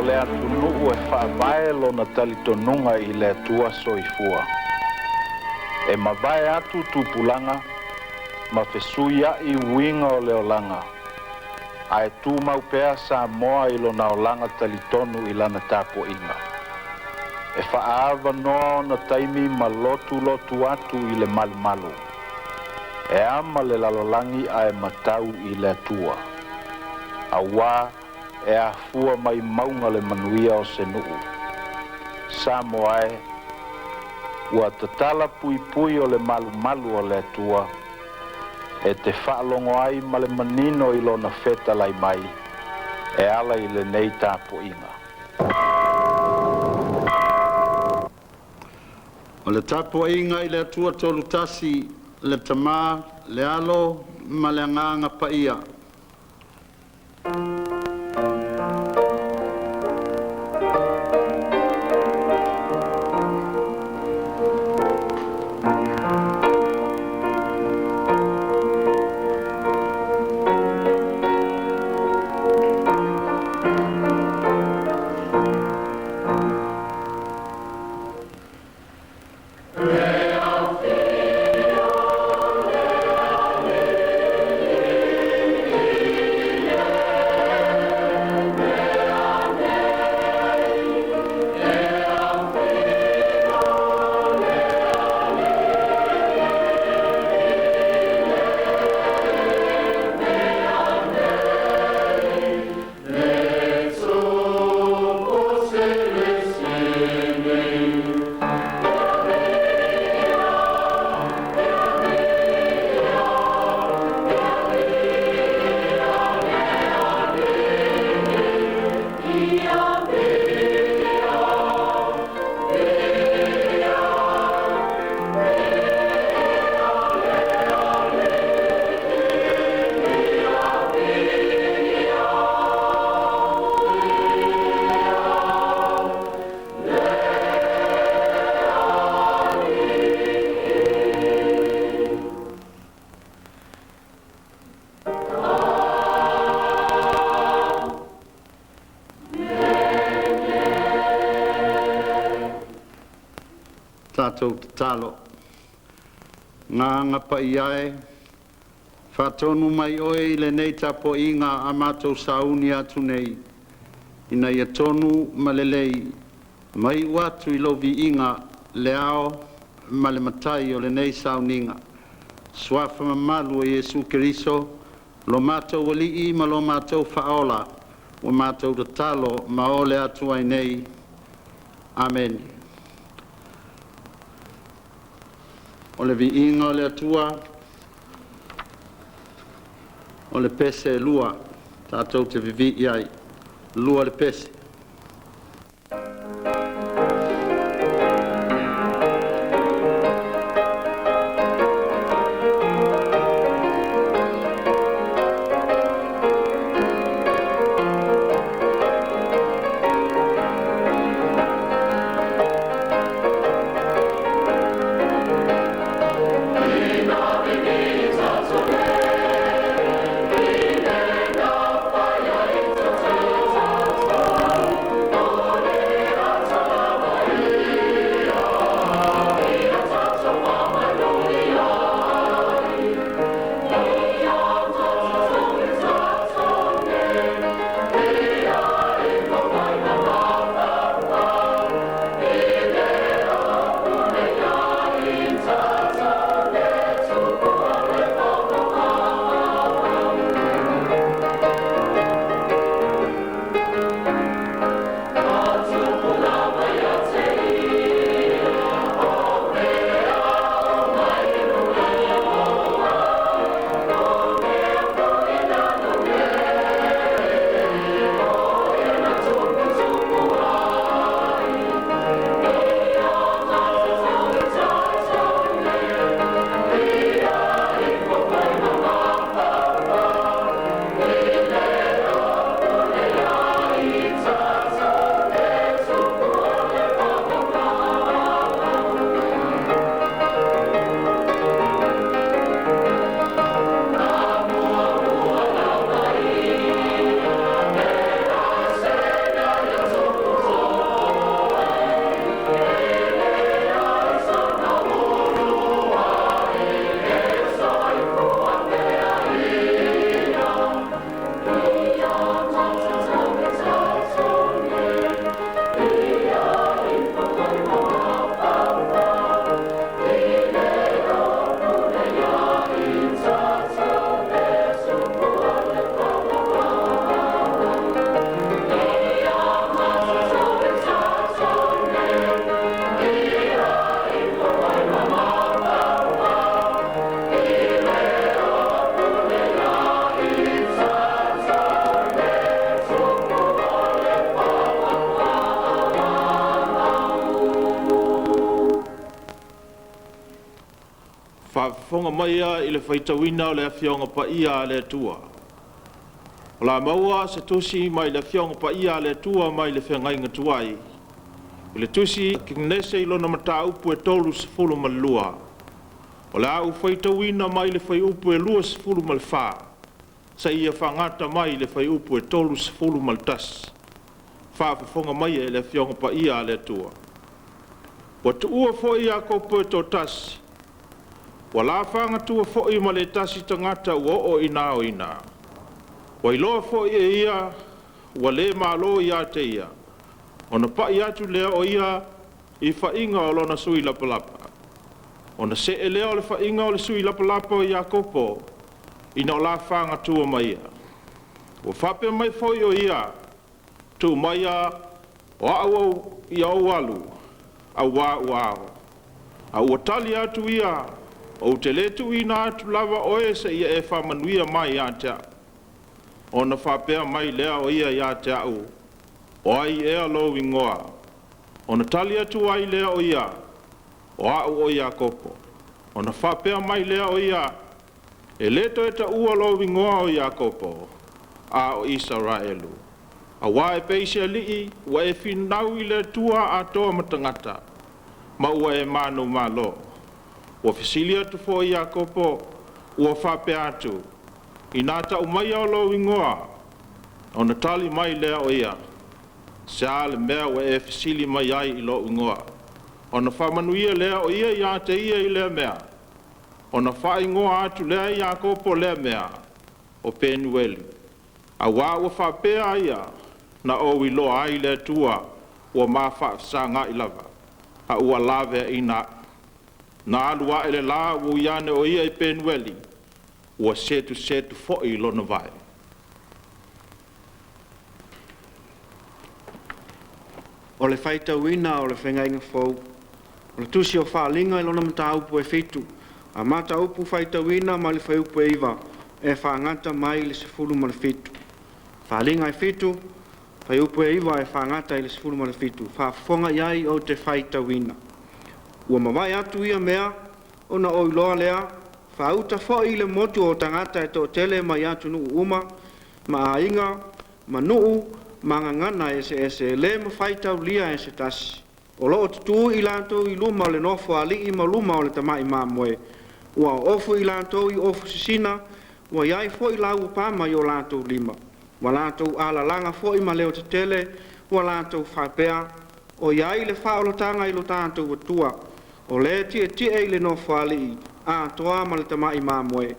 le atu nuu e whaavae lona talitonunga I le atua soifua. E mavae atu tupulanga, ma fesuia I uinga o leolanga. Ae tu maupea sa moa I lona olanga talitonu I lana tapua'iga. E whaava noa na taimi ma lotu atu I le malu. E ama le lalolangi ae matau I le atua. Awa e afua mai maunga le manuia o se nuu. Sa moae, ua tatala pui o le malu o le atua, e te whaalongo ai ma le manino I lona feta lai mai, e ala I le nei tapua'iga. O le tapua'iga I le atua tolu tasi, le tamā, le alo, ma le anganga paia. Tatalo. Ngā pai ai, whatonu mai oe le nei tapua'iga a mātou sauni atu nei, ina ia tonu malelei, mai uatu I lovi'iga le ao ma le matai o le nei sauniga. Swafa mamalu o Iesu Keriso, lo mātou ali'i ma lo mātou whaola, o mātou tatalo ma o le atu ai nei. Amen. O le vi'inga o le atua, o le pese lua, tātou te vivi'i ai, lua le pese. Oh whaafonga mai i le whaitawina o le awhionga pa ia le atua. O la maua se tusi mai le awhionga pa ia le atua mai le whengainga tuai. I le tusi Kenese i lona mata upu e tolu se fulu malua. O le au whaitawina mai le whai upu e lua se fulu malwha. Sa ia whangata mai le whai upu e tolu se fulu maltas. Whaafonga mai e le awhionga pa ia le atua. Wa tu ua foi a ko Poto tasi. Wa la whanga tua foi ma le tasi tangata ua o ina o ina. Wa iloa foi e ia, wa le malo ia te ia. Ona pa ia tu lea o ia i whainga o lona sui lapalapa. Ona se e lea o le whainga o le sui lapalapa o ia kopo, ina o la whanga tua mai ia. Wa whape mai foi o ia, tu mai ia o au i au alu. A wā wāo. A ua tali atu ia, o te letu ina atu lava oe se ia e whamanuia mai ia te au. O na whapea mai lea o ia te au, o ai e alo ingoa. O na tali atu ai lea o ia, o au o ia kopo. O na whapea mai lea o ia, e leto e ta ua lo ingoa o ia kopo, a o Israelu. A wā e peise alii, wa e Fīnau i le tua a toa matangata, ma ua e manu malo. Wa fisili atu fo i a kopo, ua whape atu, i nata umai au lo ingoa, o na tali mai lea o ia, se ale mea wa e fisili mai ai i lo ingoa. O na whamanuia lea o ia i a te ia i lea mea, o na wha ingoa atu lea i a kopo lea mea, o Penueli. A wā ua whapea ia, na o ilo ai le tua o ma fa sanga ilava a ua lave ina na alua ele la o iane o ia i Penueli o setusetu fo i lona vai. O le whaitawina o le whengainga fau, o le tusi o whaalinga i lona mata upu e whitu, a mata upu whaitawina ma le whaiupu e iwa e whaangata mai le sefulu ma le whitu. Whaalinga e whitu, pai upu e iwa e whangata i le sifuru ma le fitu, whaafonga iai o te whaitawina. Ua mawai atu ia mea, o na oiloa lea, whauta fo i le motu o tangata e tō tele mai atu nuu uma, ma a inga, ma nuu, ma ngangana e se le ma whaitau lia e se tasi. O loo tutu i lantou i luma o le nofo ali i ma luma o le tamai ma moe. Ua ofu i lantou i ofu sisina, ua iai fo i lau upama i o lantou lima. Wa lātou alalanga fo i ma leo te tele, wa lātou whapea, o iai le whaolotanga i lo tātou watua, o le tie i le no whali a toa ma le tamai māmoe.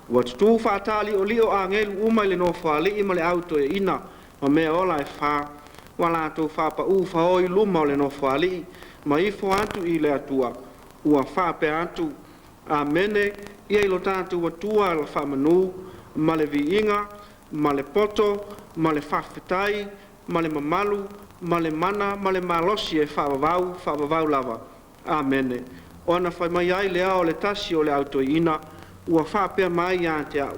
Wa tutu whaatali o lio a ngelu uma i le no whali i ma le auto e ina, ma mea ola e wha, wa lātou whapa whao i luma o le no whali, ma i fo atu i le atua, ua whapea atu, a mene, ia i lo tātou watua la whamanu, ma le vi inga, ma le poto, ma le whawhetai, ma le mamalu, ma le mana, ma le malosi e whaavavau lava. Amene. Ona whai mai ai lea o le tasi o le autoina, ua whapea mai ia te au.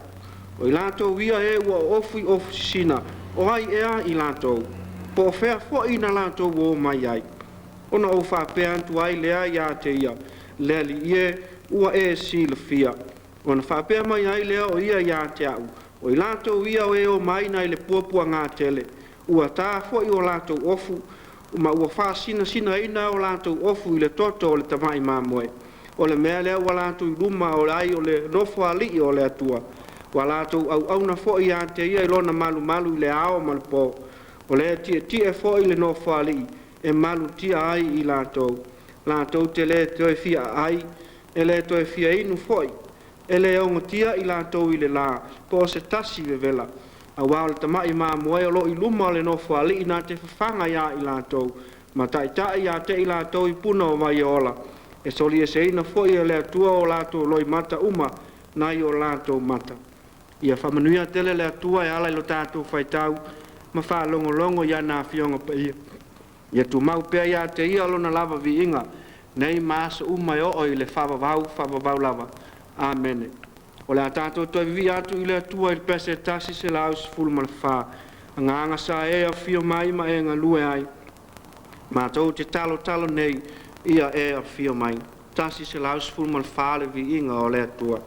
O i lātou ia e ua ofu sisina, o ai ea i lātou. Po o whea fo i na lātou o mai ai. Ona o whapea antu ai lea ia te ia, lea li ie, ua e si le fia. Ona whapea mai ai lea o ia te au. O i lātou ia o e o mai nei le puapua ngā tele. Ua tā fo i o lātou ofu, ma ua wha sina ina o lātou ofu i le toto o le tamai māmoe. O le mea lea ua lātou i luma o le ai o le nofo alii o le atua. Ua lātou au na fo i ante ia i lona malu i le ao ma le pō. O le tie fo i le nofo alii, e malu tia ai i lātou. Lātou te le toi fia ai, e le toi fia inu foi. Ele o ngotia i lātou i le lā, po se tasi vevela. A wāo le tamai māmoe o lo i luma o le nofo ali i nā te whawhanga ia i lātou. Ma tai ia te i lātou i puna o mai ola. E soli e se ina foi e le atua o lātou loi mata uma, nai o lātou mata. Ia whamanuia tele le atua e ala i lo tātou whaitau, ma whaalongolongo ia nā whionga pa ia. Ia tu mau pea ia te ia lona lava vi inga, nei maasa uma o i le whavavau lava. Amene. O le tātou Tauivi atu i le atua i pese tasi se lau se fulu ma le wha. Nganga sa e a whio mai ma e ngā lue ai. Mātou te talo nei ia e a whio mai. tasi se lausful mal fale vi inga o le atua.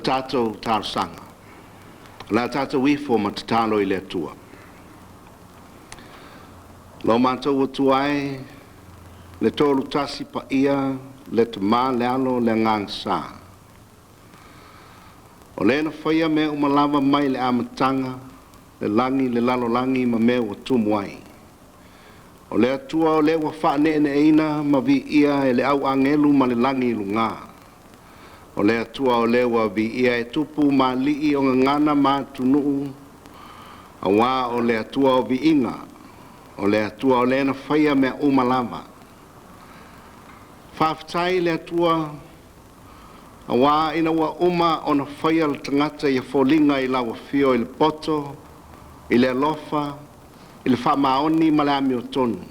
Tātou tārsanga. La tātou wifo ma Tatalo I le atua. Lo mātou atu ai, le tolu tasi pa ia, le te mā le alo le ngang sā. O le na whaia me umalava mai le amatanga, le langi le lalo langi ma me o tumuai. O le atua o le wa whaane ene eina ma vi ia e le au angelu ma le langi lunga. O le atua o le wa vi ia e tupu ma lii o ngana ma tunuu. A wā o le atua o vi inga. O le atua o le na whaia mea umalava. Whaftai le atua a wā ina wa uma o na whaia le tangata I a wholinga I lawa fio I le poto, I le alofa, I le whamaoni ma le ami o tonu.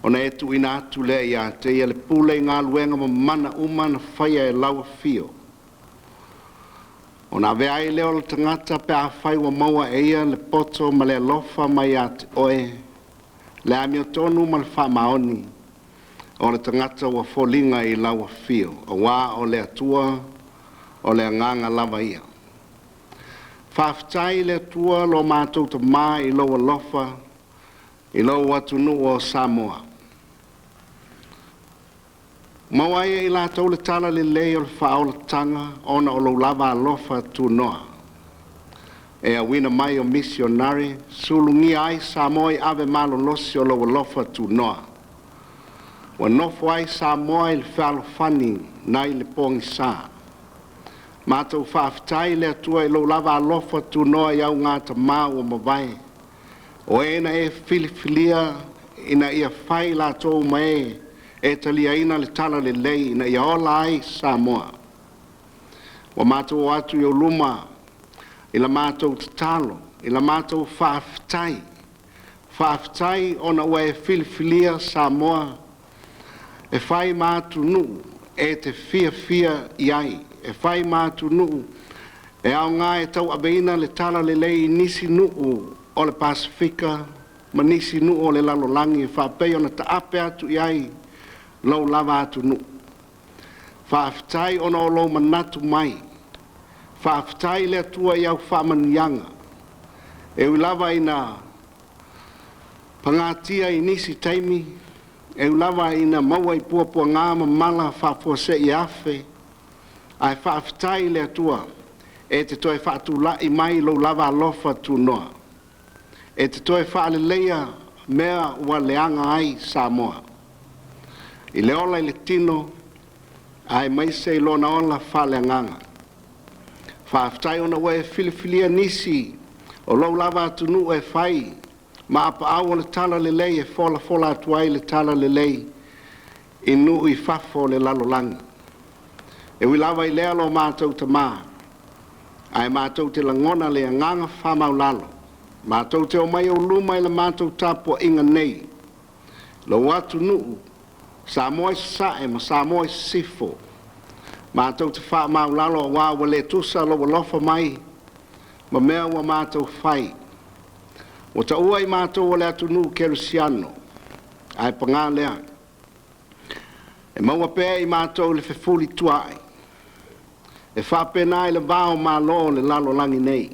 O na etu ina atu lea ia te ia le pule ngā luenga ma mana uma na whaia e lawa fio. O na vea I leo le tangata pe a whai wa maua e ia le poto ma le alofa mai a te oe. Le ami o tonu ma le whamaoni. O le tangata wa wholinga I lawa fio. O wā o le atua o le nganga lava ia. Whaftai le atua lo mātou ta mā I lo alofa I lo watu nu o Samoa. Mawai I lātou le tala le lei o le whaola tanga ona o lo lava alofa tu noa. E a wina mai o missionari, sulungi ai Samoa I ave malo losi o lo alofa tu noa. Wa nofo ai Samoa I le whalo fani nai le pongi sa. Mātou whaftai le atua I lo lava alofa tu noa I au ngāta mā o mawai. O ena e filifilia ina ia whai lātou mai e taliaina le tala le lei ina ia ola ai Samoa. Wa mātou atu i o luma, i la mātou tatalo, i la mātou whaafitai. Whaafitai ona ua e filifilia Samoa, e whai mātu nuu, e te fia iai, e whai mātu nuu, e au ngā e tau abeina le tala le lei nisi nuu o le Pasifika, ma nisi nuu o le lalolangi, e whaapei ona ta ape atu iai, lau lava atu nuu. Whaafitai ona o lau manatu mai, whaafitai le atua i au whaamanianga, e ulava ina pangatia i nisi taimi, e ulava ina maua i puapua ngā mamala whaafose i afe, ai whaafitai le atua, e te toi whaatula i mai lau lava alofa tu noa. E te toi whaaleleia mea ua leanga ai Samoa. I le ola i le tino, ai maise i lona ola whaaleanganga. Whaafitai ona ua e filifilia nisi, o lau lava atunu e whai, ma apa au le tala le lei e fola atuai le tala le lei, i nu i fafo le lalolangi. E wilava i lea lo mātou ta maa, ai mātou te langona le anganga whamau lalo. Mātou te o mai o luma i le mātou TAPUA'IGA nei. Lo watu nuu, Samoa i sae ma Samoa i sifo. Mātou te whamau lalo wā wale tusa lo walofa mai, ma mea ua mātou whai. O ta ua i mātou wale atu nuu kerusiano, ai pangā lea. E maua pēa i mātou le fefuli tuai. E whapena i le vāo mālo le lalolangi nei.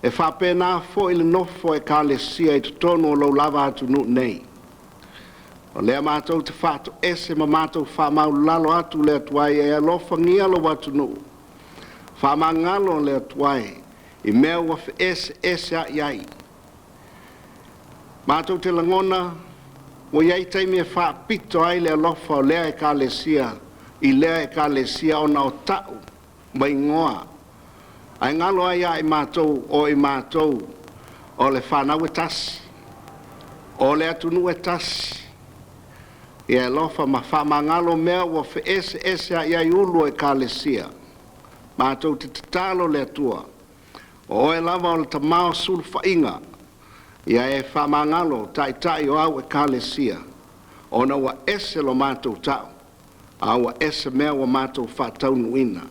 E whapena fo i le nofo e kālesia i tutono o lau lava atu nuu nei. O lea mātou te whātu ese ma mātou whamau lalo atu le atuai e alofa ngia lo watu nuu. Whamangalo le atuai i mea ua fe ese a iai. Mātou te langona o iai taimi e whaapito ai le alofa o lea e kālesia i lea e kālesia o na o tau mai ngoa. Ai ngalo ai ai mātou o i mātou o le whanau e tasi, o le atunu e tasi. I e lofa ma whamangalo mea ua fe ese a iai ulu e kālesia. Mātou te tatalo le atua, o e lava o le tamao sulu whainga, ia e whamangalo tai o au e kālesia, o na ua ese lo mātou tau, a ua ese mea ua mātou whātaunuina.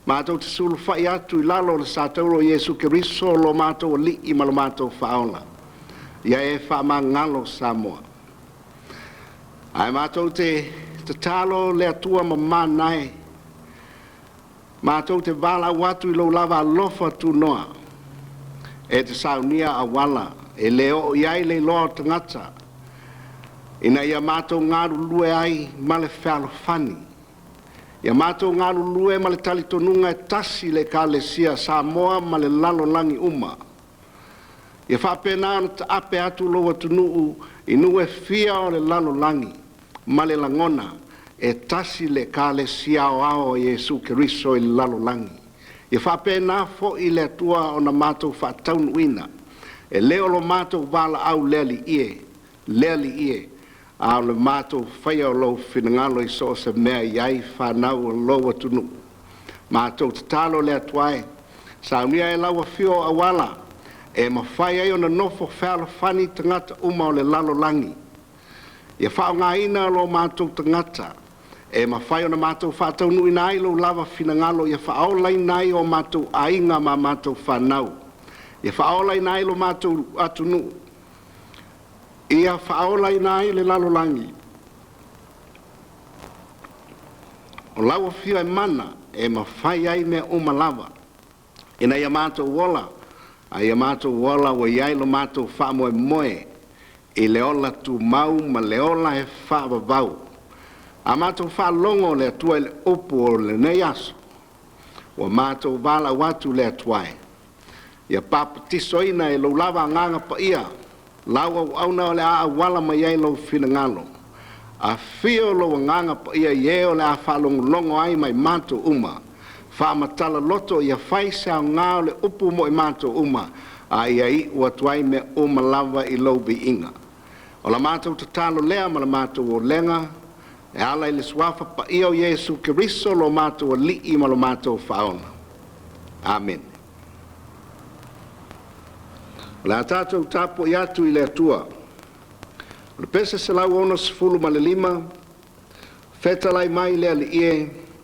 Mātou te sulu whai atu i lalo le sātauro Iesu Keriso lo mātou li i malo mātou whaola. Ia e whamangalo Samoa. Ai mātou te talo le atua ma mānai. Mātou te wala watu i lo lava alofa tu noa. E te saunia a wala. E leo iai le loa tangata. Ina ia mātou ngaru lue ai ma le whalo fani. Ia mātou ngaru lue ma le talitonunga e tasi le kālesia Samoa ma le lalolangi uma. Ia whapena ana ta ape atu loa tunuu i nue fia o le lalolangi ma le langona e tasi le kālesia o ao Iesu Keriso i le lalolangi. Ia whapena fo i le atua o na mātou whaataunuina. E leo lo mātou wala au leli ie. A le mātou whaia o lau whinangalo i so se mea iai whanau o loa tunu. Mātou te talo le atuai. Saunia e laua whio a wala. E ma whaia i o na nofo whalo whani tangata uma o le lalolangi. Ia whao ngā ina lo mātou tangata. E ma whaia o na mātou whātau nui nai lo lava whinangalo. Ia whao lai nai o mātou ainga ma mātou whanau. Ia whao lai nai lo mātou atunu. Ia whaola i nai le lalolangi. O lawa whio e mana e ma whai ai mea umalava. Ina ia mātou wola. A ia mātou wola wa iai lo mātou whamoe moe. I leola tu mau ma leola e whaavavau. A mātou whalongo le atua le upu o le nei aso. Wa mātou wala watu le atuai. Ia papatiso ina e lo lava nganga pa ia. Lawa au na ole a wala mai ai lo finangalo. A fio lo nganga pa ia ye ole a falong longo ai mai mato uma. Fa matala loto ia faisa nga ole upu mo i mato uma. A ia I watuai me uma lava I lo bi inga. O la mato tatalo lea ma la mato o lenga. E ala i le suafa pa ia o Iesu Keriso lo mātua li'i ma lo mātua whaona. Amen. Le a tātou tāpo i atu i le atua. Le pesa se lau ona sefulu ma le lima, fetalai mai le ali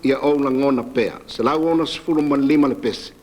ia o la ngona pea. Se lau ona sefulu ma le lima le pesa.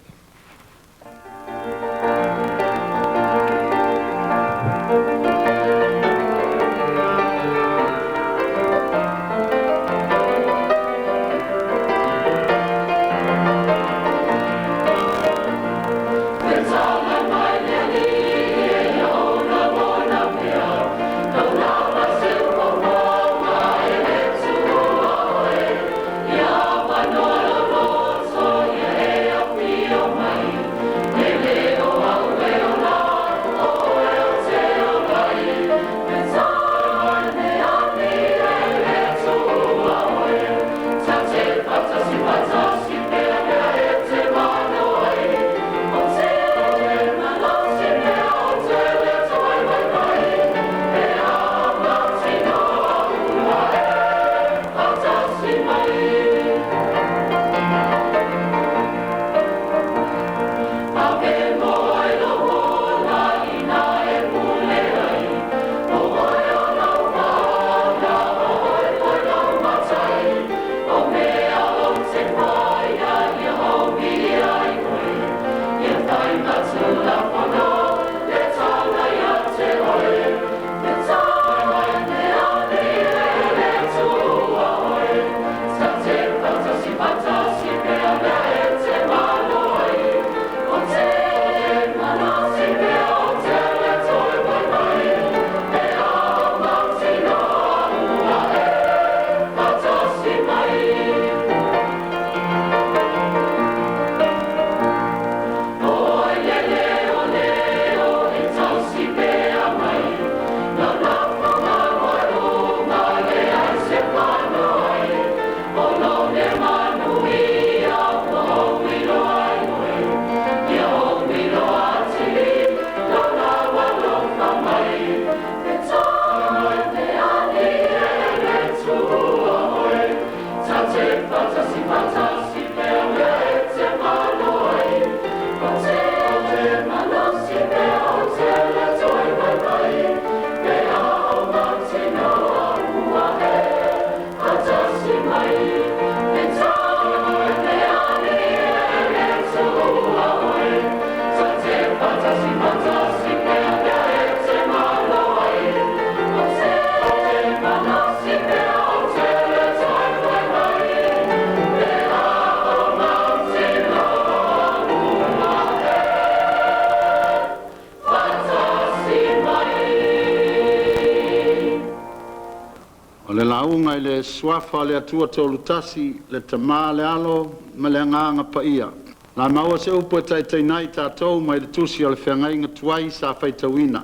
Launga le swafa le atua tolutasi le tama le alo ma le nganga pa ia. La maua se upo tai nai tātou mai le tusi o le whiangainga tuai sa whaitawina.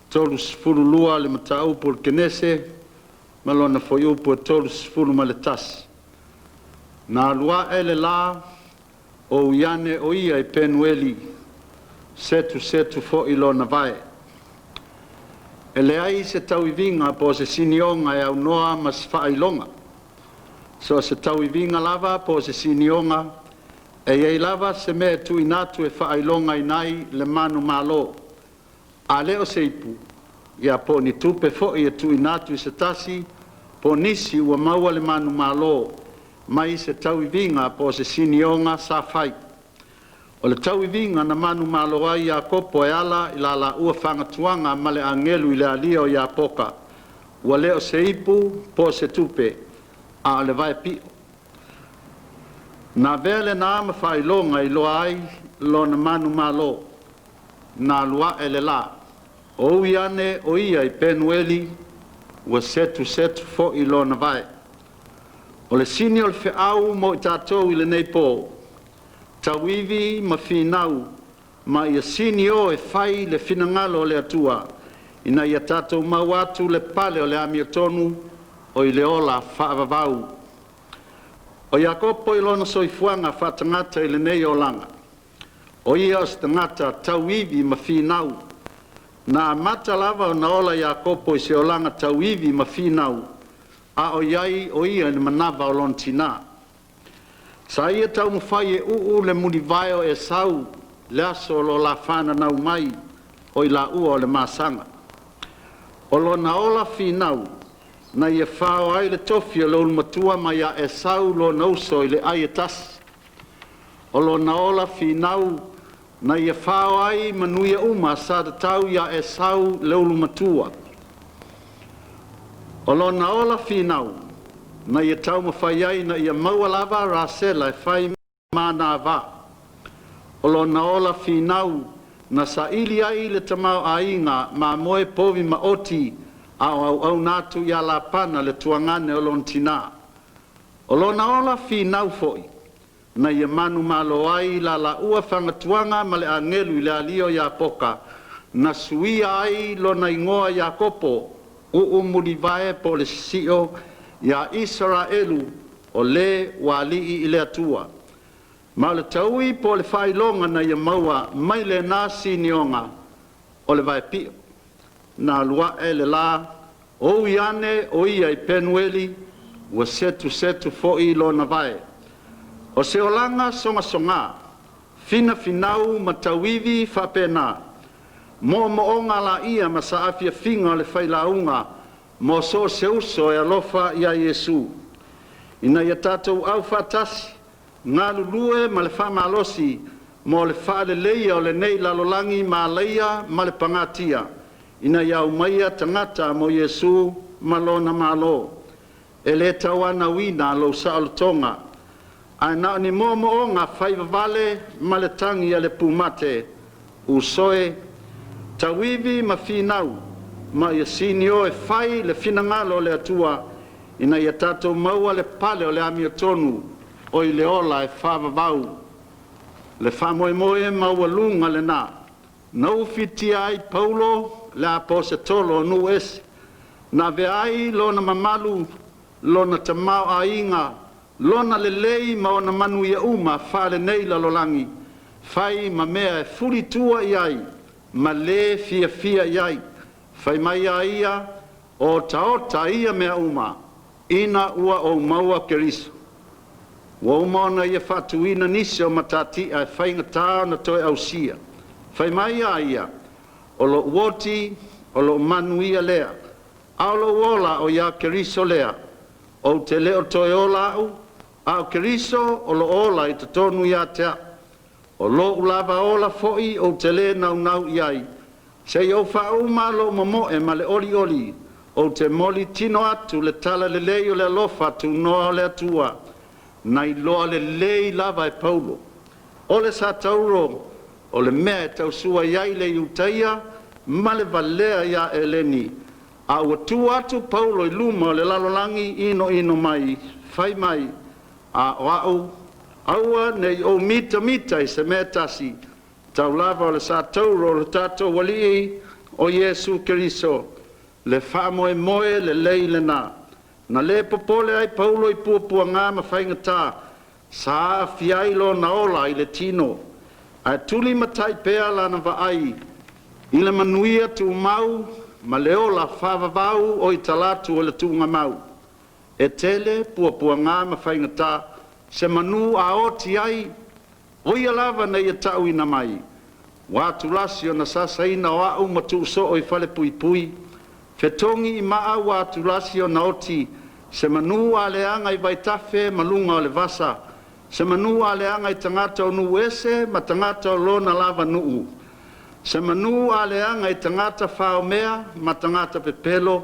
Tolu sifuru lua le mata upo le Kenese ma lona foi upo tolu sifuru ma le tasi. Nā lua ele la o iane o ia i Penueli setusetu fo i lona vai. E le ai se tauivinga po se sinionga e au noa ma se whailonga. So se tauivinga lava po se sinionga e ei lava se me tu inatu e whailonga inai le manu malo. A leo se ipu, ia po ni tupe fo i e tu inatu i se tasi, po nisi ua maua le manu malo, mai se tauivinga po se sinionga sa whai. O le tauivinga na manu malo ai a kopo e ala i la ua whangatuanga ma le angelu i le alia o ia poka. Ua leo se ipu po se tupe a le vai pio. Na vele na ama whailonga i loa ai lo na manu malo na lua ele la. O iane o ia i Penueli ua setusetu fo i lo na vai. O le sini o le Fīnau mo i tātou i le nei po. Tauivi ma Fīnau ma ia sini o e whai le finangalo o le atua. Ina ia tātou mauatu le pale o le amiotonu o i le ola whaavavau. O ia kopo i lona soifuanga whatangata i le nei o langa. O ia o stangata Tauivi ma Fīnau. Na mata lava o na ola ia kopo i se o langa Tauivi ma Fīnau. a o iai o ia ni manawa o lon tina. Sa ia tau mawhai e uu le muni vai o e sau le aso lo la whana nau mai o i la ua o le masanga. O lo na ola Fīnau na ia whao ai le tofi o Lā'ulutō mai a e sau lo na uso i le ai e tas. O lo na ola Fīnau na ia whao ai manuia uma sa tau ia e sau Lā'ulutō. O lo na ola Fīnau na ia tau mawhai ai na ia maua lava rasela e whai mana va. O lo na ola Fīnau na sa ili ai le tamau a inga ma moe povi ma oti au natu ia la pana le tuangane o lon tina. O lo na ola Fīnau foi na ia manu malo ai la ua whangatuanga ma le angelu i le alio ia poka na suia ai lo na ingoa ia kopo muri vae po le sio ia Israelu o le wali i le atua. Ma le taui po le whailonga na ia maua mai le nasi nionga o le vai pio. Na lua e le la o iane o ia i Penueli wa setusetu fo i lona vai. O se olanga songa Fīnau ma Tauivi whapena. Mo onga la ia ma sa afia finga le whailaunga mo so se uso e alofa ia Yesu. Ina ia tātou au whatasi ngā lulue ma le whamalosi mo le whaale leia o le nei lalolangi ma leia ma le pangatia. Ina iau maia tangata mo Yesu ma lona malo. E le tawana wina lo Sa'olotonga. Ai nao ni mo onga whaiva vale ma le tangi a le pumate. Usoe, Tauivi ma Fīnau ma ia sinio e whai le finangalo le atua. Ina ia tātou maua le pale o le amiotonu. O i le ola e whawawau. Le whamoemoe maua lunga le nā. Nau whiti ai Paulo le aposetolo nu ese. Na ve ai lona mamalu, lona tamau a inga, lona le lei ma ona manu ia uma whale nei la lolangi. Whai ma mea e furi tua i ai, ma le fia i ai. Whai mai a ia, o taota ia mea uma, ina ua o maua keriso. Wa umona ia whatuina nisi o matati ai whainga tāo na toi au sia. Whai mai a ia, o lo uoti, o lo manuia lea, au lo uola o ia keriso lea, o te leo toi ola au, au keriso o lo ola i te tonu ia tea, o lo ulava ola foi o te le nau iai, se o whauma lo momoe ma le oli, o te moli tino atu le tala le leo le alofa tu noa le atua, nai loa le lei lava e Paulo. O le sa tauro, o le mea e tausua iai le iutaia, ma le valea ia eleni. A ua tu atu Paulo i luma o le lalolangi ino mai, fai mai, a oau, aua nei o mita i se mea tasi, tau lava o le sa tauro o le tato walii o Yesu Keriso, le whamoe le lei le nā. Na le popole ai Paulo i puapua ngā mawhainga tā, sa fiailo na ola i le tino, ai tuli matai pea lana vaai, i le manuia tu mau, ma le ola whawawau o i talatu o le tuunga mau. E tele puapua ngā mawhainga tā, se manu a oti ai, o ia lava nei e tau ina mai. Watu lasi o na sasaina o au matu so o i whale pui, fetongi i maa watu lasi o na oti, se manu a leanga i vaitafe malunga o le vasa, se manu a leanga i tangata o nu ese ma tangata o lona lava nuu, se manu a leanga i tangata whao mea ma tangata pepelo,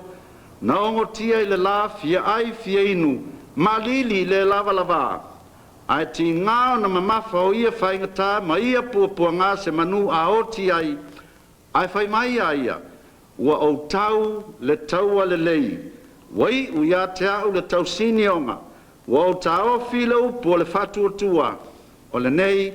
na ongo tia i le la fia ai fia inu, ma lili le lava, ai ti ngao na mamafa o ia whaingata ma ia puapua ngā se manu a oti ai whai mai a ia, ua o tau le taua le lei, wai u ia te au le tau sinionga, ua o tau fila upo le whatuatua, o le nei,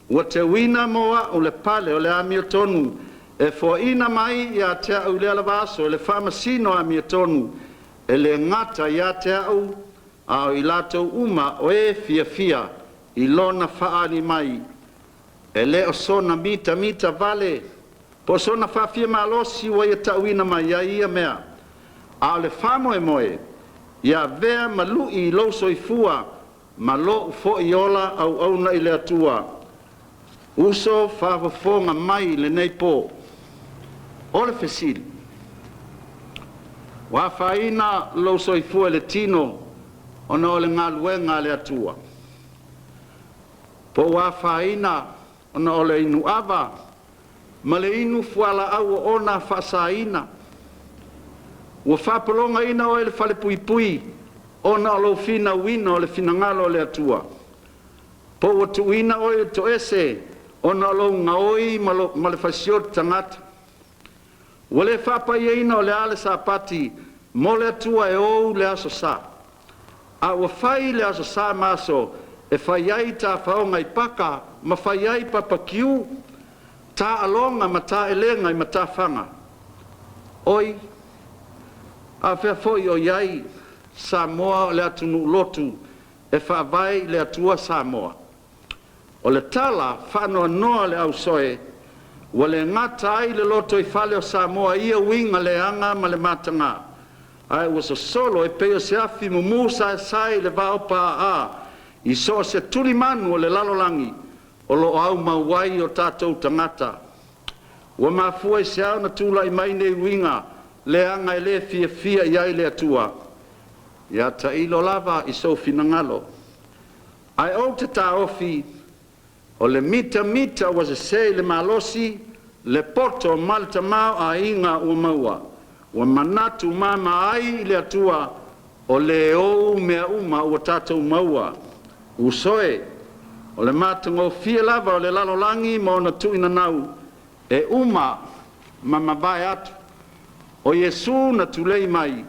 ua te wina moa o le pale o le amiotonu, e fo ina mai ia te au le alavaso, le whamasino amiotonu, e le ngata ia te au, a i lātou uma o e fia, i lona whaani mai, e le o sona mita vale, po sona whawhia malosi wa ia tauina mai ia mea, a le whamoe moe, ia vea malui lo soifua ma lo fo iola au na ile atua uso fafofonga mai le nei po ole fesil wa faina lo soifua le tino ona ole Gāluega le atua po wa faina ona ole inu ava ma le inu fuala au ona fasaina wa whapolonga ina o ele whale pui pui ona o lo Fīnau wina o le finangalo le atua. Po o tu ina o e to ese ona o lo ngaoi ma le whasiot tangata. Wa le whapa ia ina o le ale sa pati mo le atua e ou le aso sa. A wa whai le aso sa maso e whaiai ta whaonga i paka ma whaiai papakiu ta alonga ma ta elenga i ma ta whanga. Oi, a whea foi o iai Samoa le atunu lotu e whaavai le atua Samoa. O le tala whanoa noa le au soe, wa le ngata ai le loto i whale o Samoa ia winga le anga ma le matanga. Ai was a solo e peo se afi mumu sai le vao pa a i so se tuli manu o le lalolangi o lo au mauai o tātou tangata. Wa mafua i se au na tula i mai nei winga le anga e le fia iai le atua. Ia ta ilo lava i so finangalo. Ai o te taofi o le mita was a se le malosi le poto malta mau a inga o maua. Wa manatu mama ai le atua o le o mea uma o tātou maua. Usoe o le matango fia lava o le lalolangi ma ona tuina nau e uma mama vai atu. O Yesu na tulei mai,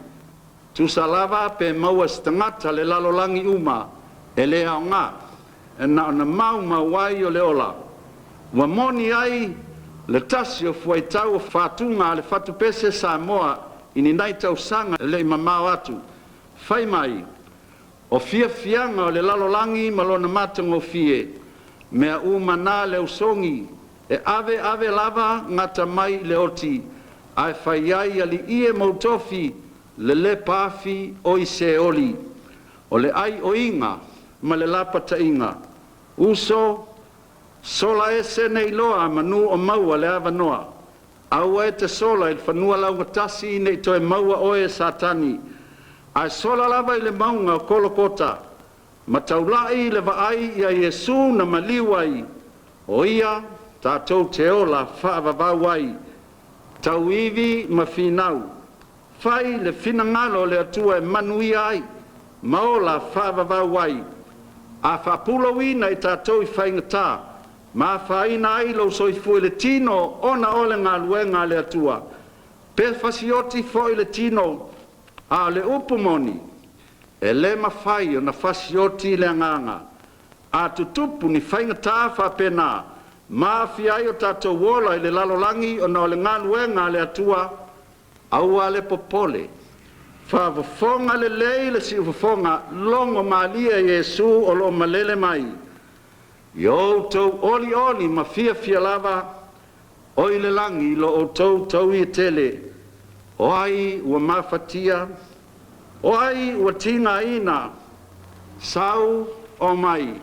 tu salava pe maua stangata le lalolangi uma, e le aonga, e na ona mau mawai o le ola. Wa moni ai, le tasi o fuaitau o whatunga le whatupese Samoa, ini nai tau sanga le mamau atu. Fai mai, o fia fianga o le lalolangi malona matango fie, mea umana le usongi, e ave lava ngata mai le oti, ai whaiai ali ie mautofi le pāwhi o i se oli. O le ai o inga, ma le lapata inga. Uso, sola e se nei loa manu o maua le avanoa. Aua e te sola il whanua laugatasi nei toe maua oe satani. Ai sola lava i le maunga o kolokota. Ma taulai le vaai ia Yesu na maliwai. O ia, tātou te ola whaavavawai. Tauivi ma Fīnau. Fai le finangalo le atua e manui ai. Maola whaavavawai. A whapulawina i tātou i whaingata. Ma whaina ai lo soifua le tino ona ole Gāluega le atua. Pe fasioti fo le tino a le upumoni. E le mawhai o na fasioti le anganga. A tutupu ni whaingata whapena. Ma fiai o tātou wola i le lalolangi o na o le Gāluega le atua aua le popole. Whawafonga le lei le si ufafonga longo maalia Yesu o lo malele mai. I outou oli ma fia lava o i le langi lo outou Tauiātele. O ai ua mafatia, o ai ua tina ina, sau o mai,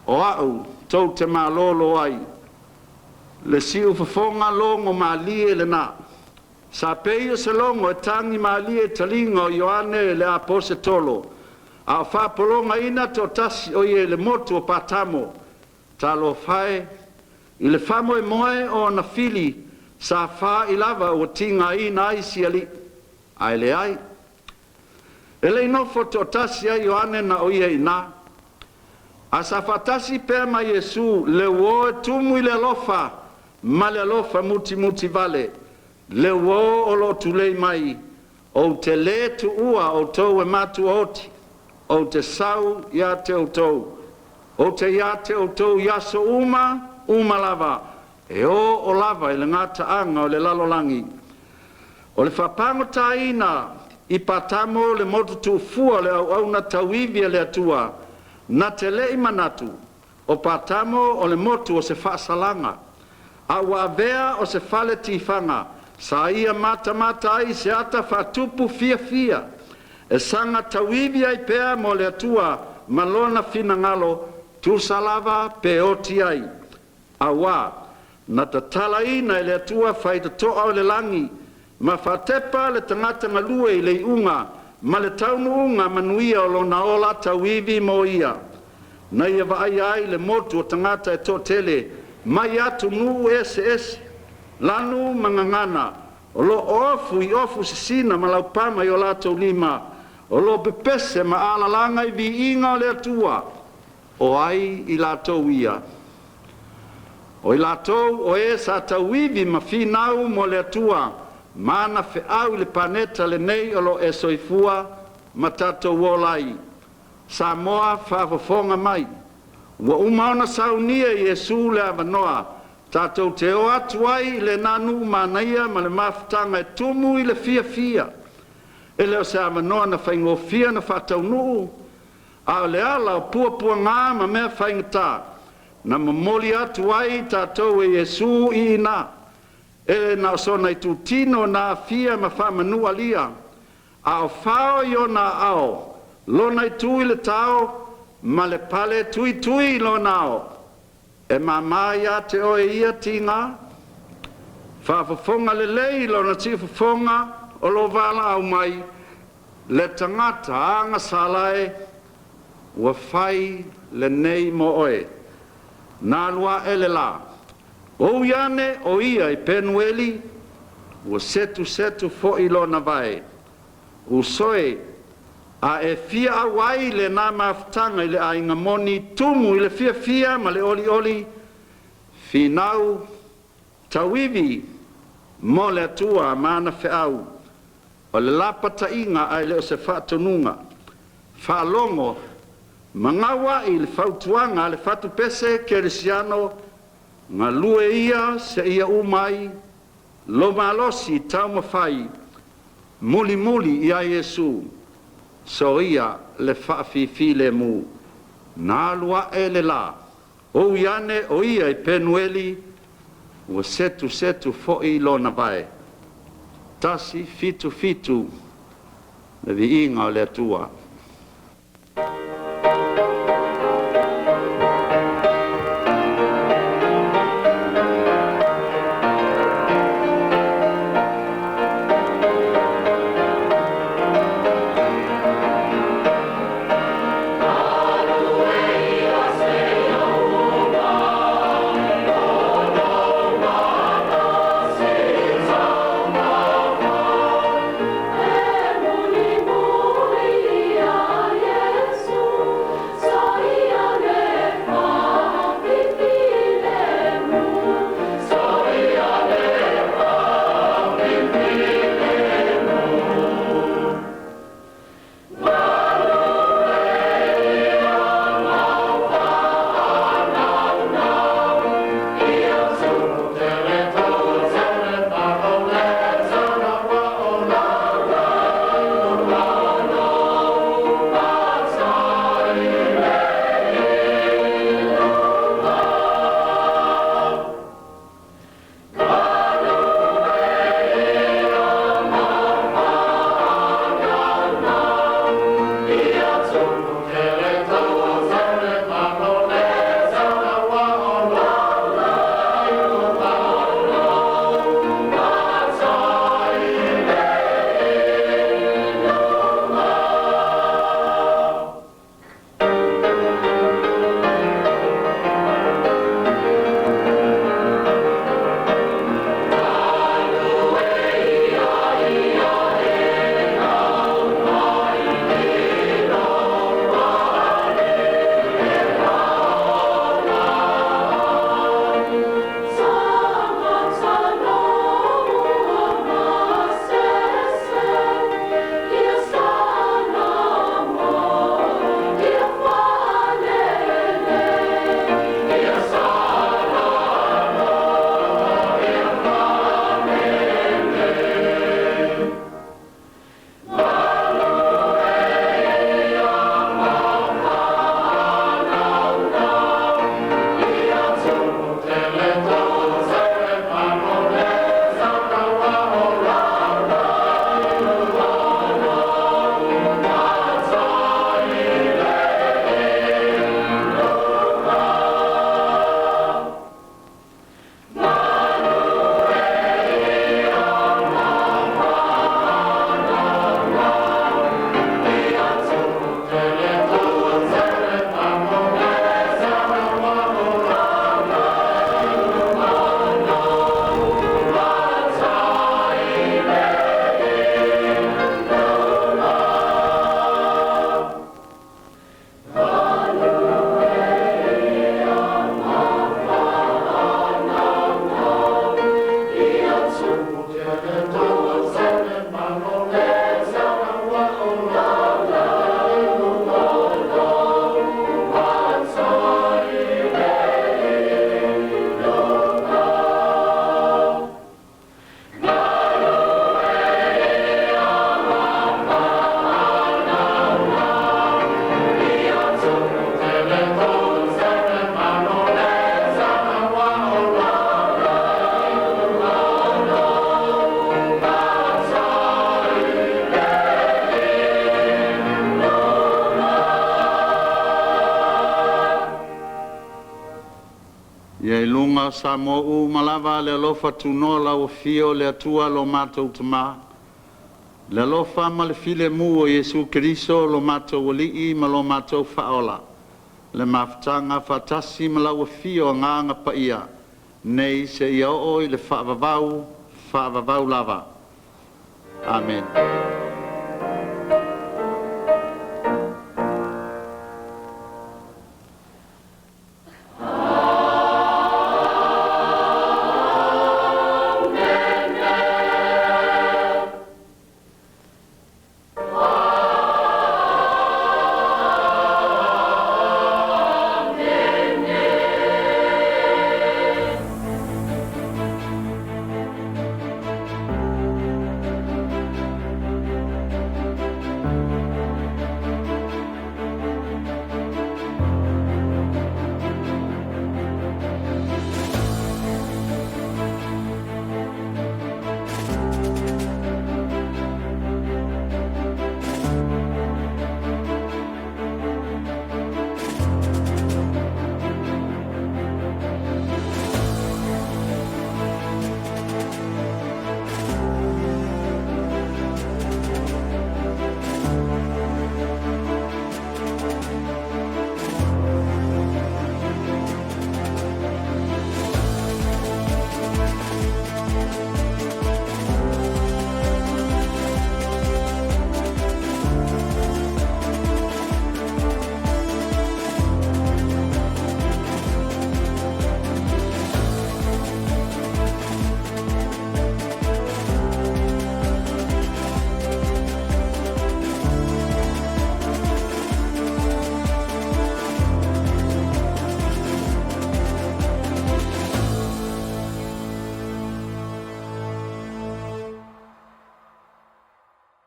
o au tau te malolo ai. Le si ufafonga longo maalie le na. Sa peio se longo e tangi maalie talinga o Ioane le apose tolo. A whapolonga ina to tasi o ie le motu o patamo. Talo fae, i le famo e moe o na fili, sa wha i lava o tinga ina ai siali. Ai le ai. E le inofo to tasi a Ioane na o ie ina. A sa fatasi pe ma Yesu le wo tumu i le lofa, ma le lofa muti vale. Le wo o lo tulei mai, o te le tu ua o tau e Mātua oti, o te sau ia te o tau, o te ia te o tau yaso uma lava, e o lava i le ngata anga o le lalolangi. O le whapango taina i patamo le motu tu fua le au na Tauivi le atua, na te le i manatu, o patamo o le motu o se whaasalanga, a wavea o se whale tifanga, sa ia mata ai se ata whatupu fia. e sanga tauivi ai pea mo le atua ma lona finangalo tusalava pe oti ai. Awa, na tatalaina le atua faitatoa o le langi, ma fatepa le tangata ngalue i le iunga, ma le taunu unga manuia o lona ola tauivi mo ia. Na ia vaai ai le motu o tangata e tōtele, mai atu nuu ese, lanu mangangana, o lo ofu i ofu sisina ma laupama i o lātou lima, o lo pepese ma alalanga i vi inga o le atua, o ai i lātou ia. O i lātou o e sa tauivi ma Fīnau mo le atua, mana fe'au le paneta le nei o lo e soifua ma tatou wolai. Samoa whaafafonga mai. Wa umaona saunia i Yesu le avanoa, tatou te o atu ai le nanu manaia ma le mafutanga e tumu i le fia. E leo se avanoa na whaingofia na whataunuu, a le ala o pua ngā ma mea whaingata, na mamoli atu ai tatou e Yesu i ina, e na osona i tūtino na fia ma whamanu alia, a o whao i o na ao, lona i tui le tau, ma le pale tui lona ao. E mamai a te oe ia tinga, whaafafonga le lei lona tifafonga o lo vala au mai, le tangata anga salae, ua whai le nei mo oe. Nā lua ele la, o iane o ia i Penueli, ua setu fo i lona vai. Usoe, a e fia awai le nā mafutanga i le ainga moni tumu i le fia ma le oli Fīnau Tauivi mo le atua mana fe'au o le lapatainga ai le o se whaatonunga whaalongo mangawa i le whautuanga le whatu pese kerisiano ngā lue ia se ia umai lo malosi tau mawhai muli ia Yesu. So ia le whaafifi le mu, nā lua e le la, o iane o ia i Penueli, ua setu fo i lona vai. Tasi fitu, le vi inga o le atua. Muli, muli, Ia ilunga sa mo u malava le alofa tunoa la o fio le atua lo mātou tama. Le alofa ma le file mu o Yesu Keriso lo mātou walii ma lo mātou whaola. Le mafutanga fatasi ma la o fio nganga pa ia. Nei se ia o i le whaavavau lava. Amen.